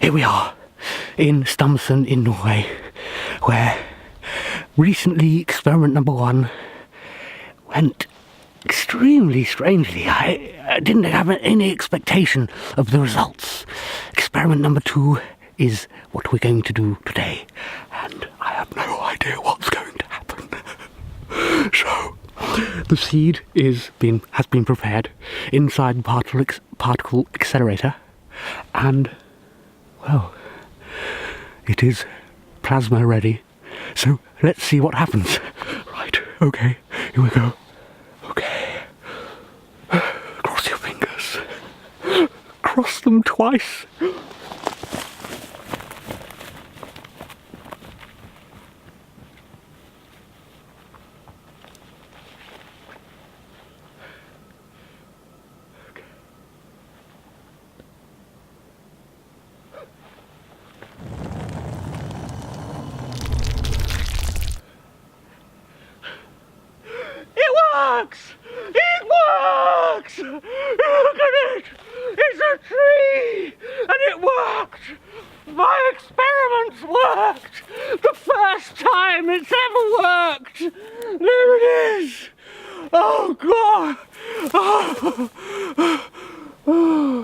here we are in Stamsund in Norway, where recently experiment number 1 went extremely strangely. I didn't have any expectation of the results. Experiment number 2 is what we're going to do today, and I have no idea what's going to happen. So, the seed has been prepared inside the particle accelerator, and, well, it is plasma ready. So let's see what happens. Right, okay, here we go. Okay. Cross your fingers. Cross them twice. It works! Look at it! It's a tree! And it worked! My experiments worked! The first time it's ever worked! There it is! Oh God! Oh.